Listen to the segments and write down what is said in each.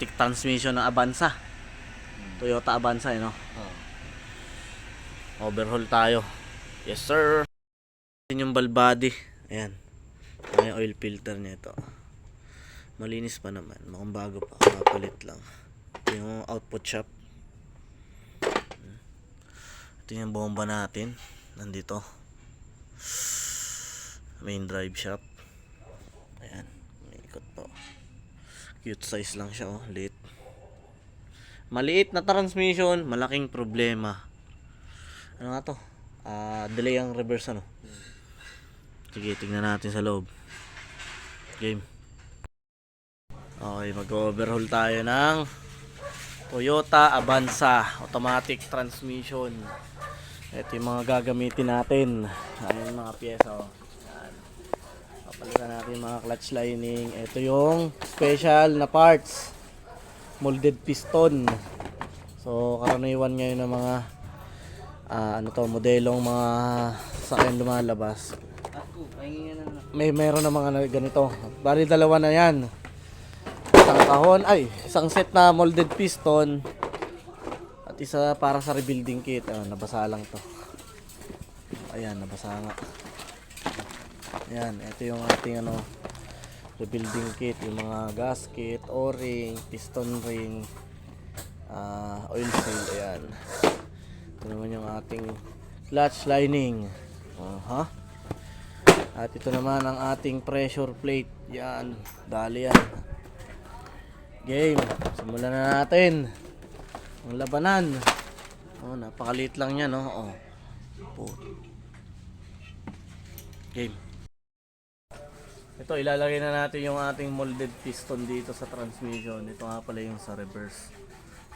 automatic transmission ng Avanza. Toyota Avanza, no? Overhaul tayo. Yes, sir. Yan yung valve body. Ayan. May oil filter nito. Malinis pa naman. Mukhang bago pa. Kapalit lang. Ito yung output shop. Ito yung bomba natin. Nandito. Main drive shop. Ayan. May ikot po. Cute size lang siya, oh. Liit. Maliit na transmission. Malaking problema. Ano nga to? Delay ang reverse, ano? Sige, tingnan natin sa loob. Game. Okay, mag-overhaul tayo ng Toyota Avanza automatic transmission. Ito yung mga gagamitin natin. Ayan yung mga pyesa, oh. Ayan. Papalitan natin yung mga clutch lining. Ito yung special na parts. Molded piston. So, karaniwan ngayon ng mga modelong mga sakyan lumalabas. Meron na mga ganito. Bali dalawa na yan. Isang set na molded piston at isa para sa rebuilding kit. Nabasa lang to. Ayan, nabasa nga. Ayan, ito yung ating rebuilding kit, yung mga gasket, o-ring, piston ring, oil seal. Ayan. Ito naman yung ating clutch lining. At ito naman ang ating pressure plate. Yan, dali yan. Game, simulan na natin ang labanan. Napakaliit lang yan, no? Game. Ito, ilalagay na natin yung ating molded piston dito sa transmission. Ito nga pala yung sa reverse.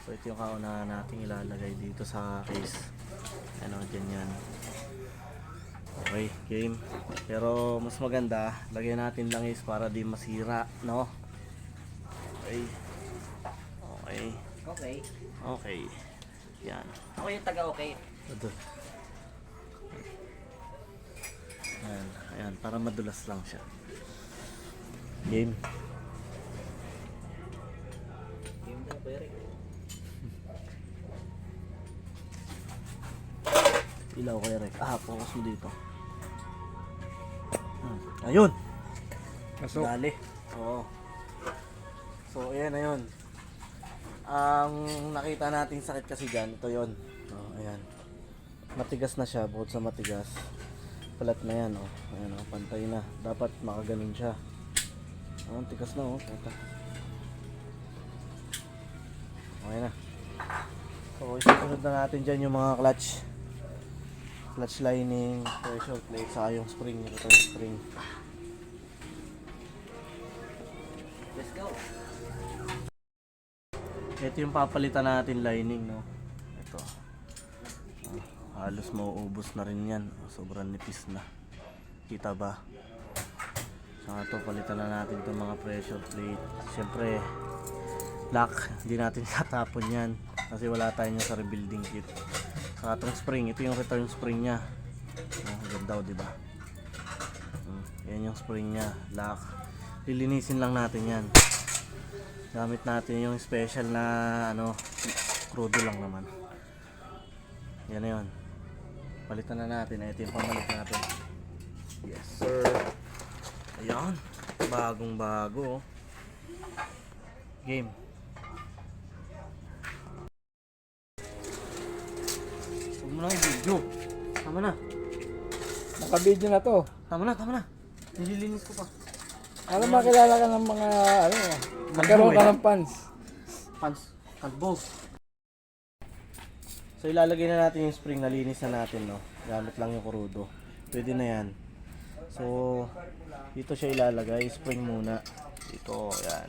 So ito yung kaunahan natin ilalagay dito sa case. Dyan yan. Okay, game. Pero mas maganda, lagyan natin langis para di masira, no? Okay. Okay. Yan. Ako yung taga-okay. Ito. Ayan, para madulas lang siya. Game. Game na, pere. Ilaw ko Eric. Focus mo dito. Ayun. Pasok. Dali. Oo. So, ayan na yun. Ang nakita nating sakit kasi dyan, ito yun. Ayan. Matigas na siya, bukod sa matigas. Palat na yan, Ayan, pantay na. Dapat makaganon siya. Tigas na, Puta. Okay na. So, isusunod na natin dyan yung mga clutch lining, pressure plate, saka yung spring. Ito yung spring. Let's go. Ito yung papalitan natin lining, no? Ito. Halos mauubos na rin yan. Sobrang nipis na. Kita ba? Saka ito, palitan na natin itong mga pressure plate. Siyempre, lock. Hindi natin tatapon yan. Kasi wala tayong sa rebuilding kit. Saka itong spring. Ito yung return spring nya. Ganda, diba? Yan yung spring nya. Lock. Lilinisin lang natin yan. Gamit natin yung special na crudo lang naman. Yan na yun. Palitan na natin. Ito yung pamalit natin. Yes sir. Ayan. Bagong bago. Game. Huwag mo na yung video. Tama na. Naka-video na to. Tama na. Nililinis ko pa. Alam makilala ka ng mga magkaroon ka ng fans. Kalbo. So ilalagay na natin yung spring, nalinis na natin, no? Gamit lang yung kurudo. Pwede na yan. So dito siya ilalagay, spring muna. Dito, yan.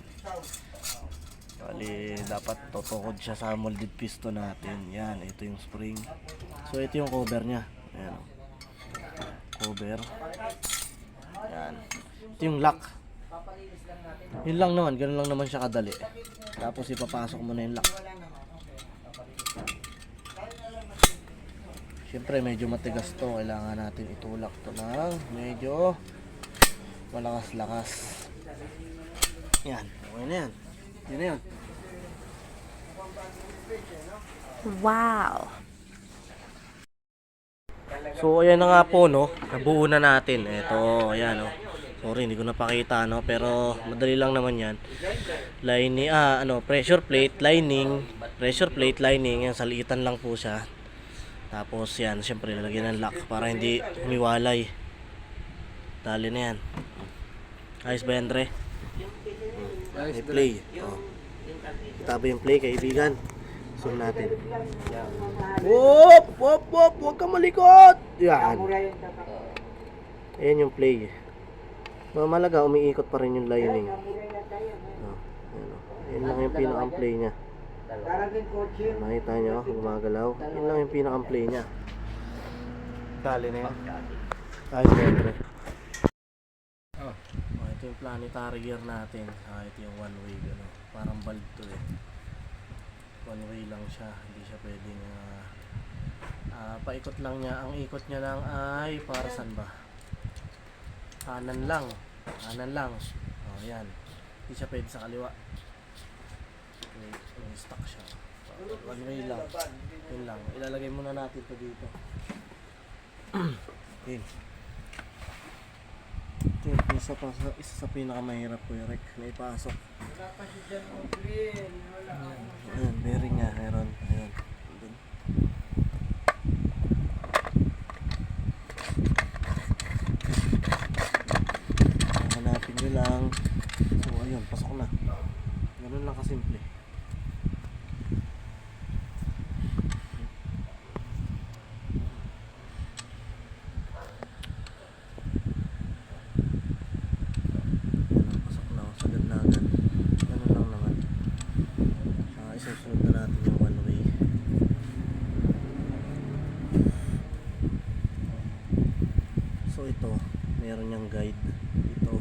Bali, dapat totukod siya sa molded piston natin. Yan, ito yung spring. So ito yung cover niya. Ayan, cover. Yan. Ito yung lock. Yun lang naman, ganun lang naman siya kadali. Tapos ipapasok mo na yung lock. Siyempre medyo matigas to, kailangan natin itulak to ng medyo malakas-lakas. Yan, okay na yan. Yan na yun. Wow. So ayan na nga po no, nabuo na natin. Ito, ayan oh. Sorry, hindi ko napakita no, pero madali lang naman 'yan. Lining, pressure plate, lining, pressure plate, lining, yan salitan lang po siya. Tapos yan, syempre lalagyan ng lock para hindi humiwalay. Dali na yan. Ayos ba yan, Dre? May play. Oh. Kita ba yung play, kaibigan? Zoom natin. Whoop! Whoop! Whoop! Huwag kang malikot! Yan. Ayan yung play. Mamalaga, umiikot pa rin yung lining. Oh. Ayan, oh. Ayan lang yung pinaka-play niya. Nakita nyo, gumagalaw. Ayan lang yung pinaka-play niya. Dali na yan. Ayos ba, Dre? Oh. Ito yung planetary gear natin. Ito yung one way, ano. Parang bulb to eh. One way lang siya, hindi siya pwedeng paikot lang niya. Ang ikot niya lang ay para saan ba? Kanan lang. Oh, yan. Hindi siya pwede sa kaliwa. May stuck siya. One way lang. Yun lang. Ilalagay muna natin to dito. Okay. Ito yung isa sa pinakamahirap ko yung rek na ipasok. Ayan, bearing niya, meron. Ayan. Doon. Hanapin nyo lang. So ayun, pasok na. Ganun lang kasimple. Isusunod na natin yung one way. So ito, meron niyang guide dito.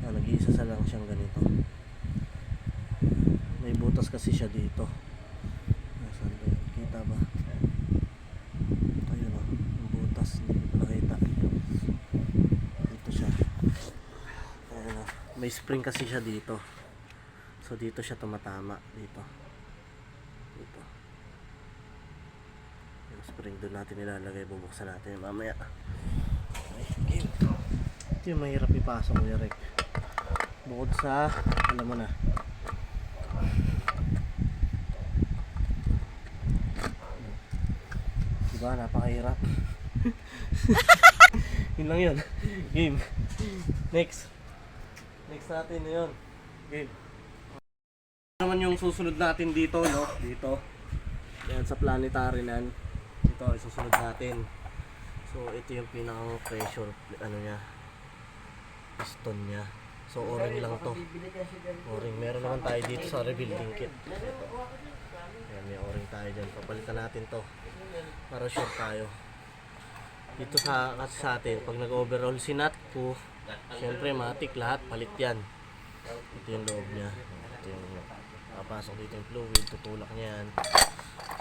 Nag-iisa sa lang siyang ganito. May butas kasi siya dito. Nasaan ba yun? Kita ba? Ayun o, yung butas. Hindi ko nakita. Dito siya. Ayun o. May spring kasi siya dito. So dito siya tumatama. Dito. Yung spring doon natin ilalagay, bubuksan natin mamaya. Okay, game. Ito yung mahirap ipasok ko yung rek. Bukod sa, alam mo na. Diba, napakahirap. Yun lang yun. Game. Next natin yun. Game. Naman yung susunod natin dito, no? Dito. Yan sa planetary nan. Ito susunod natin. So ito yung pinakang pressure niya. Piston niya. So o-ring lang to. O-ring. Meron naman tayo dito sa rebuilding kit. Ito. Ayan, may o-ring tayo dyan. Papalitan natin to. Para sure tayo. Dito sa atin, pag nag-overall si nut ko, syempre matik lahat, palit yan. Ito yung loob niya. Ito yung papasok dito yung fluid, tutulak niya yan.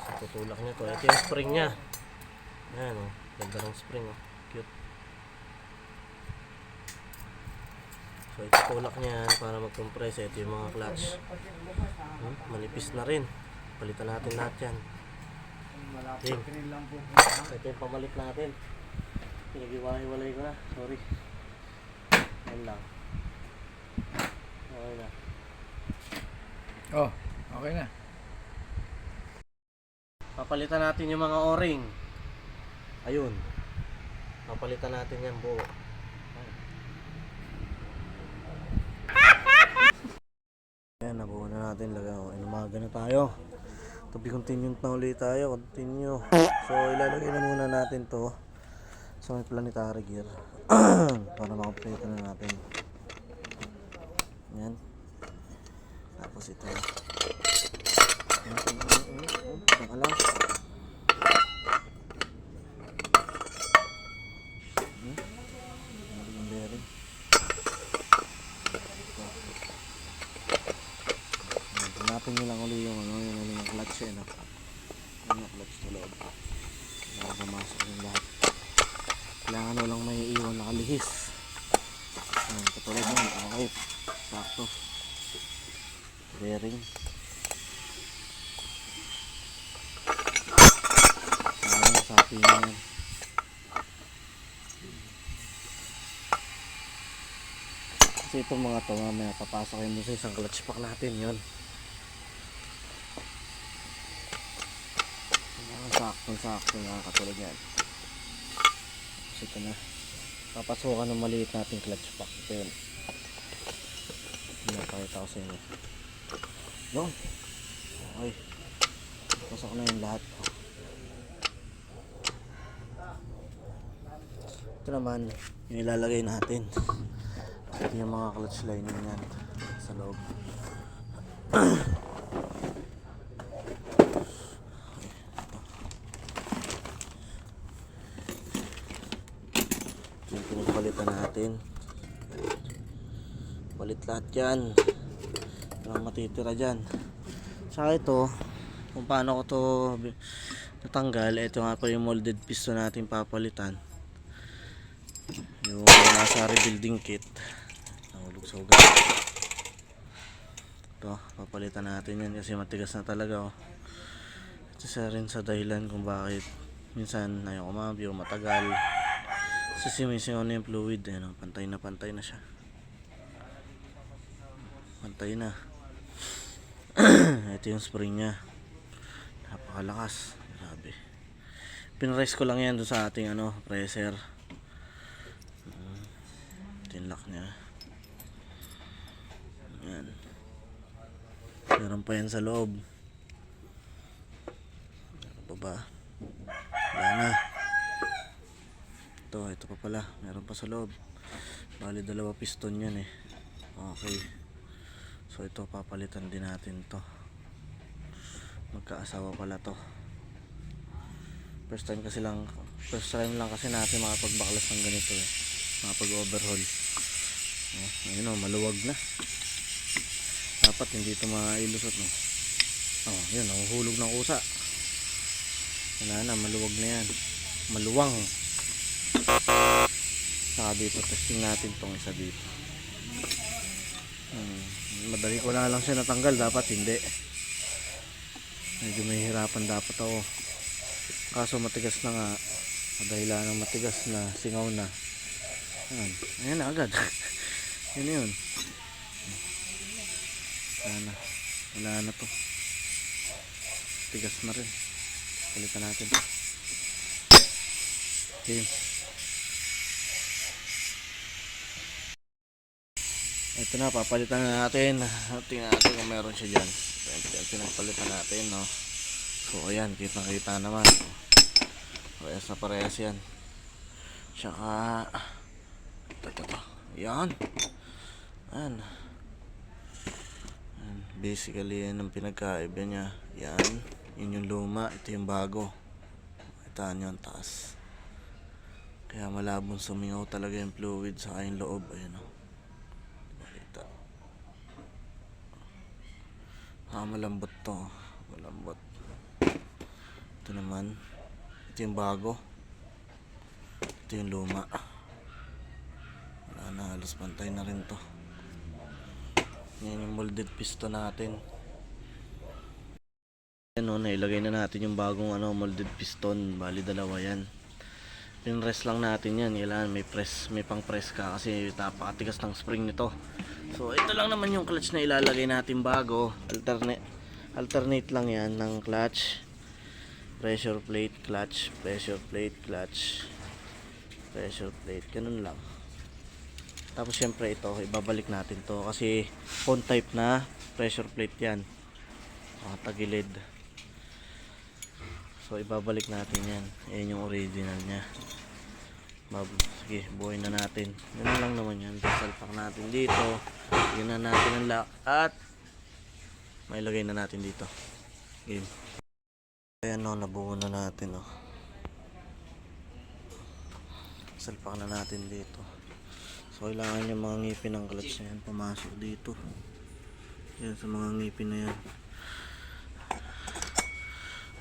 So tutulak niya to. Ito yung spring niya. Ayan o, ganda ng spring o, cute. So itutulak niya yan para mag-compress. Ito yung mga clutch. Manipis na rin. Palitan natin lahat yan. Ito yung pamalit natin. Pinag-iwalay ko na, sorry. Yan lang. Okay na. Oh, okay na. Papalitan natin yung mga o-ring. Ayun. Papalitan natin yan buo. Ayan, nabuo na natin. Inumaga na tayo. To be continued na ulit tayo. Continue. So ilalagay na muna natin to sa may planetary gear. Para makaplate na natin. Yan. Tapos ito. Baka lang. Yung bearing. Hanapin nyo lang ulit yung yung clutch eh. Yung clutch sa loob. Para pumasok yung lahat. Kailangan lang may iwan na kalihis. Katulad yun. Okay. Sakto. Bearing. Okay na yan. Kasi itong mga to mamaya papasok yun doon sa isang clutch pack natin yun. Sakto na katulad yan. Tapos ito na. Papasukan ng maliit nating clutch pack. Ito yun. Pinapakita ko sa inyo. Yun. Okay. Pasok na yung lahat. Ito naman yung ilalagay natin. Ito yung mga clutch lining yan sa loob. Ito yung pinagpalitan natin. Palit lahat yan. Walang matitira dyan. Saka ito, kung paano ko to natanggal, ito nga pa yung molded piston natin papalitan. Yung nasa rebuilding kit. Nahulog sa ugat. Ito, papalitan natin yan kasi matigas na talaga. Oh. Ito isa rin sa dahilan kung bakit minsan ayaw kumabi o matagal. Kasi simisingaw na yung fluid. Ayan, pantay na siya. Pantay na. Ito yung spring nya, napakalakas, grabe. Pinrest ko lang yan doon sa ating pressure. Ito yung lock nya. Ayan. Meron pa yan sa loob. Meron pa ba? Wala na. Ito pa pala, meron pa sa loob. Bali 2 piston yan eh. Okay. So ito papalitan din natin to. Magkaasawa pala to. First time lang kasi natin makapagbaklas ng ganito eh. Makapag-overhaul. Ayun o, maluwag na. Dapat hindi ito mailusot no. Yun, nahuhulog ng kusa. Wala na, maluwag na yan. Maluwang. Saka dito, testing natin tong isa dito. Madali ko na lang siya natanggal, dapat hindi. Medyo may hirapan dapat ako, kaso matigas na nga. Dahilan ng matigas na, singaw na. Ayan na agad. Yun na yun. Wala na to, tigas na rin. Palitan natin to. Okay. Ito na, papalitan na natin. Tingnan natin kung meron siya dyan. Pinagpalitan natin, no. So ayan, kita naman. Parehas na parehas yan. Tsaka ito. Yan. Ayan. Basically yan ang pinagkaiba niya. Yan. Yun yung luma, ito yung bago. Ito nyo ang taas. Kaya malabong sumingaw talaga yung fluid sa yung loob. Ayan o. Malambot to. Malambot. Ito naman. Ito yung bago. Ito yung luma. Wala na. Halos pantay na rin to. Yan yung molded piston natin. Yan o. Nailagay na natin yung bagong molded piston. Bali 2 yan. Pinrest lang natin yan. Kailangan may pang press ka kasi napakatigas ng spring nito. So ito lang naman yung clutch na ilalagay natin bago. Alternate lang yan ng clutch, pressure plate, clutch, pressure plate, clutch, pressure plate, ganun lang. Tapos syempre ito, ibabalik natin to kasi phone type na pressure plate yan, tagilid. So ibabalik natin yan. Yan yung original nya. Sige, buuin na natin. Ganun lang naman yan. Salpak natin dito. Yun na natin ang lock. At mailagay na natin dito. Game. Ayan o, nabuo na natin o. Salpak na natin dito. So kailangan yung mga ngipin ng clutch na yan pumasok dito. Yan sa mga ngipin na yan.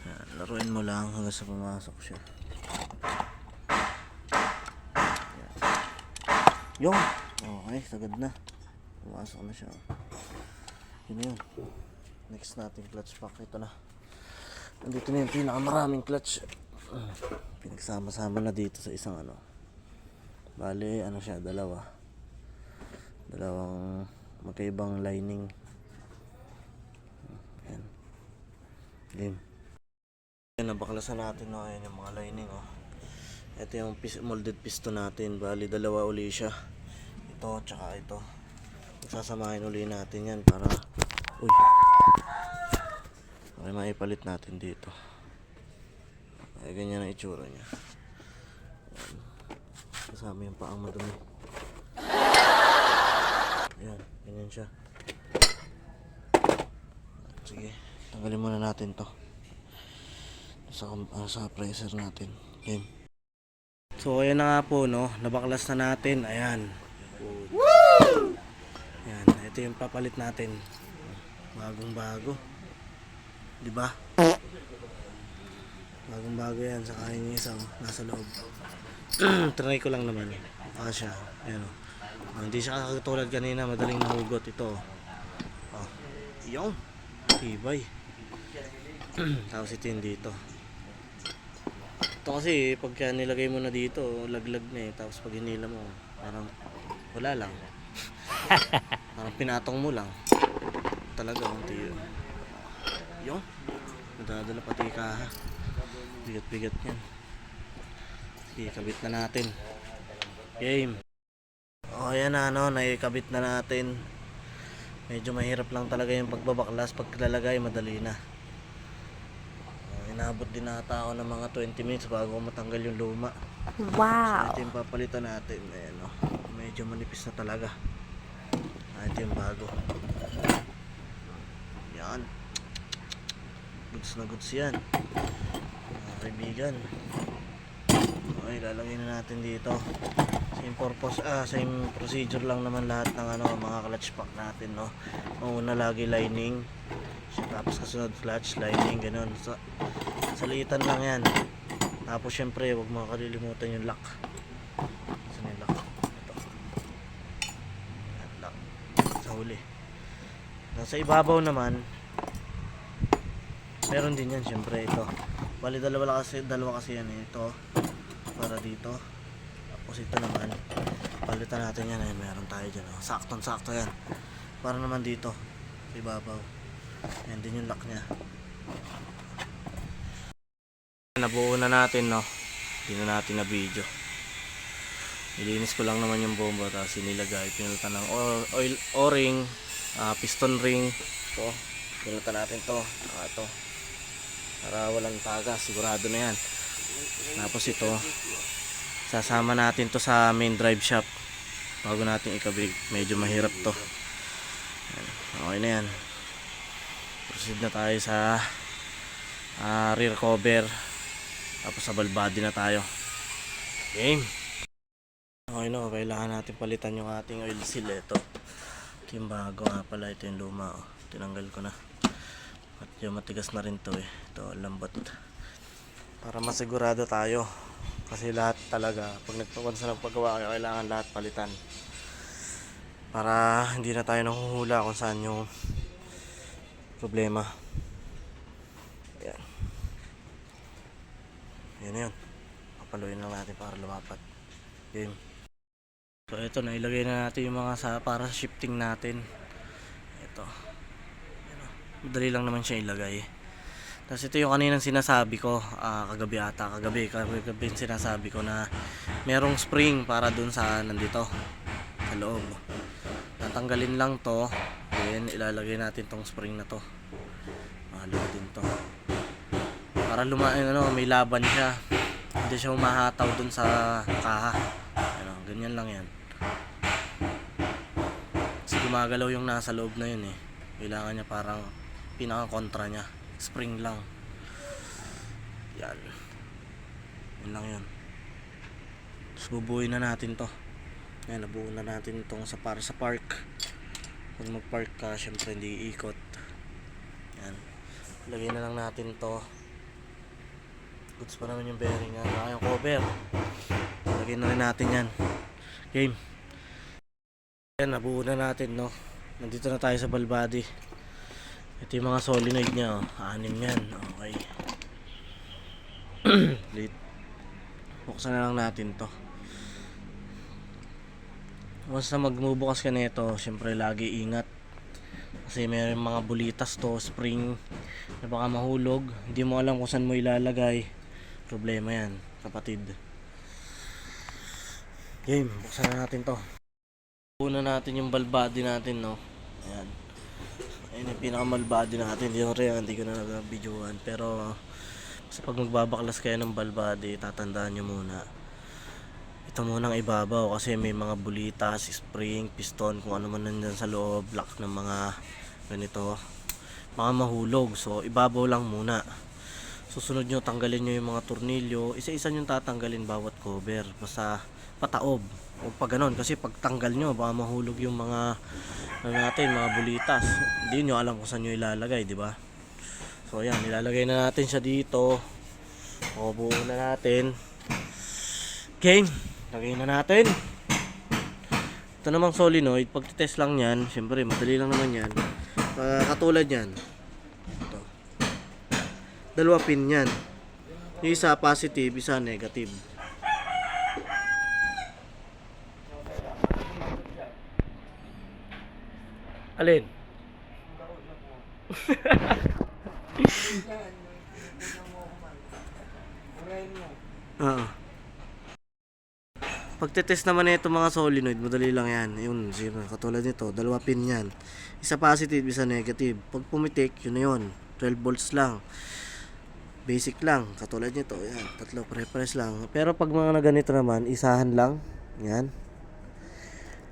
Yan, laruin mo lang hanggang sa pumasok siya. Yung okay, sagad na. Pumasok na siya. Yun. Next natin clutch pack. Ito na. Nandito na yung pinakamaraming clutch Pinagsama-sama na dito sa isang ano. Bale, ano siya, dalawang magkaibang lining. Ayan. Game. Ayan, nabaklasan natin, no? Ayan yung mga lining, oh. Ito yung molded piston natin. Bali, dalawa uli siya. Ito, tsaka ito. Sasamahin uli natin yan para maipalit natin dito. Ay, ganyan ang itsura niya. Ayan. Kasama yung paang madumi. Ayan, ganyan siya. Sige, tanggalin muna natin to sa pressure natin. Okay. So ayan na nga po, no, nabaklas na natin. Ayan. Woo! Ayan, ito yung papalit natin. Bagong bago, di ba? Bagong bago yan. Saka yung isang nasa loob. Try ko lang naman. Siya. Ayan, hindi siya katulad kanina, madaling nahugot. Ito, yung tibay. Tapos ito yung dito. Ito kasi pagka nilagay mo na dito, laglag na eh. Tapos pag hinila mo, parang wala lang. Parang pinatong mo lang. Talaga unti yun. Yung nadadala pati kaha. Bigat-bigat yan. Sige, kabit na natin. Game. O ayan na, no, naikabit na natin. Medyo mahirap lang talaga yung pagbabaklas. Paglalagay, madali na. Inabot din nata ako ng mga 20 minutes bago matanggal yung luma. Wow! So, ito yung papalitan natin. Ayan, no, medyo manipis na talaga. Ito yung bago. Yan. Goods na goods yan. Mga kaibigan. Okay, lalagay na natin dito. Same purpose, same procedure lang naman lahat ng ano, mga clutch pack natin, no. Una lagi lining. Tapos kasunod clutch, lining, ganun. So, salitan lang yan. Tapos syempre, huwag makalilimutan yung lock. Saan yung lock? Ito. Yan, lock. Sa huli. Sa ibabaw naman, meron din yan syempre ito. Bali dalawa kasi yan eh. Ito para dito. Tapos ito naman, palitan natin yan. Ayan, meron tayo dyan. Saktong-sakto yan. Para naman dito, sa ibabaw. Ayan din yung lock nya. Nabuo na natin, no. Hindi na natin na video. Nilinis ko lang naman yung bomba. Tapos sinilagay. Pinalitan ng oil o-ring, piston ring. Ito, pinalitan natin to. Ito, para walang taga. Sigurado na yan. Tapos ito, sasama natin to sa main drive shaft bago natin ikabig. Medyo mahirap to. Okay na yan. Proceed na tayo sa rear cover. Tapos sa valve body na tayo. Game. Okay, no, kailangan natin palitan yung ating oil seal. Ito yung bago nga pala. Ito yung luma, oh. Tinanggal ko na. At yung matigas na rin to eh. Ito lambot. Para masigurado tayo. Kasi lahat talaga, pag nagpapansa ng paggawa, kailangan lahat palitan. Para hindi na tayo nahuhula kung saan yung problema. Ayan. Yan na yun. Papaluin lang natin para lumapat. Game. So ito, nailagay na natin yung mga para sa shifting natin. Ito. Madali lang naman siya ilagay. Tapos ito yung kaninang sinasabi ko, kagabi yung sinasabi ko na merong spring para dun sa nandito sa loob. Tatanggalin lang to, then ilalagay natin tong spring na to. Mahalo din to. Para may laban siya. Hindi siya humahataw dun sa kaha. Ganyan lang yan. Kasi gumagalaw yung nasa loob na yun eh. Kailangan niya parang pinaka-kontra niya. Spring lang. Yan. Yan lang yun. Tapos bubuuin na natin to. Yan, nabuo na natin itong para sa park. Kung mag-park ka, syempre hindi iikot. Yan. Lagyan na lang natin to. Goods pa naman yung bearing nga. Yung cover. Lagyan na rin natin yan. Game. Yan, nabuo na natin, no. Nandito na tayo sa valve body. Ito yung mga solenoid nya, oh. 6 yan. Okay. Late. Buksan na lang natin to. Once na magbubukas ka nito, syempre lagi ingat. Kasi may mga bulitas to, spring na baka mahulog. Hindi mo alam kung saan mo ilalagay. Problema yan, kapatid. Game, buksan na natin to. Una natin yung ball body natin, no. Ayan. Ayan yung pinaka-ball body natin. Hindi ko na nag-videoan. Pero kasi pag magbabaklas kayo ng ball body, tatandaan nyo muna. Ito munang ibabaw kasi may mga bulitas, spring, piston, kung ano man nandyan sa loob, lock ng mga ganito, mga mahulog. So ibabaw lang muna. Susunod nyo, tanggalin nyo yung mga tornilyo. Isa-isa nyo tatanggalin bawat cover. Basta pataob. Huwag pa ganon. Kasi pag tanggal nyo, baka mahulog yung mga mga bulitas. Hindi nyo alam kung saan nyo ilalagay, di ba? So yan, ilalagay na natin siya dito. O buo na natin. Game, lagay na natin. Ito namang solenoid, pag-test lang yan, syempre madali lang naman yan. Katulad yan. Ito. 2 pin yan. Yung isa positive, isa negative. Alin? Oo. Pagtetest naman na itong mga solenoid, madali lang yan. Yun, katulad nito, 2 pin yan. Isa positive, isa negative. Pag pumitik, yun na yun. 12 volts lang. Basic lang, katulad nito. Yan, 3 pare-pares lang. Pero pag mga ganito naman, isahan lang. Yan.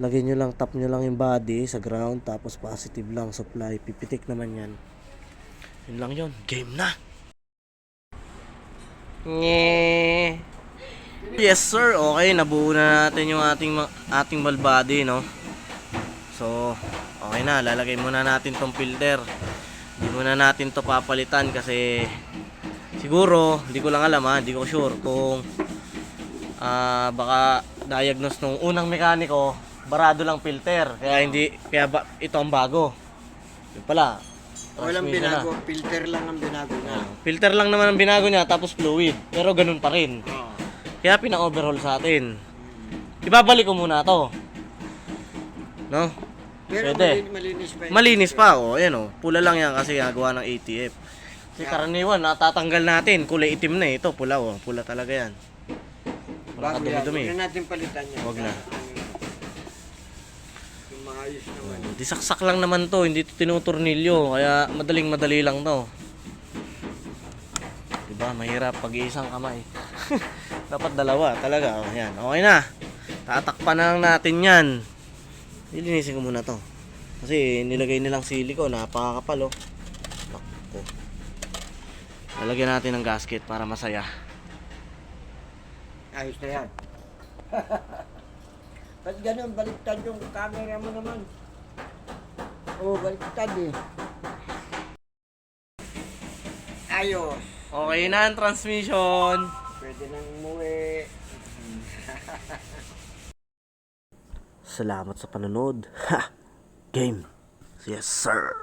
Lagyan nyo lang, tap nyo lang yung body sa ground, tapos positive lang, supply. Pipitik naman yan. Yun lang yun. Game na! Nye. Yes sir, okay, nabuo na natin yung ating ball body, no? So, okay na, lalagay muna natin tong filter. Hindi muna natin to papalitan kasi siguro, hindi ko lang alam hindi ko sure kung baka diagnose nung unang mekaniko, barado lang filter, kaya ito ang bago. Yun pala. Walang binago, filter lang ang binago niya. Filter lang naman ang binago niya, tapos fluid. Pero ganun pa rin. Kaya pina-overhaul sa atin. Ibabalik ko muna to. No? Pero Pwede. malinis pa yun. Malinis pa, ayan pula lang yan kasi gawa ng ATF. Kasi karaniwan, natatanggal natin. Kulay itim na ito, pula pula talaga yan. Bago yan, Dumi-dumi. huwag na natin palitan yan. Huwag na. Yung maayos naman. Disaksak lang naman to, hindi to tinuturnilyo. Kaya madali lang to. Diba, mahirap pag iisang kamay. Dapat 2 talaga. Yan, okay na. Tatakpan na lang natin yan. Lilinisin ko muna to. Kasi nilagay nilang siliko, napakakapal Takpo. Lalagyan natin ng gasket para masaya. Ayos na yan. Ba't ganun? Baliktad yung camera mo naman. Oo, baliktad eh. Ayos. Okay na ang transmission. Pwede nang umuwi. Salamat sa panonood. Ha! Game. Yes, sir.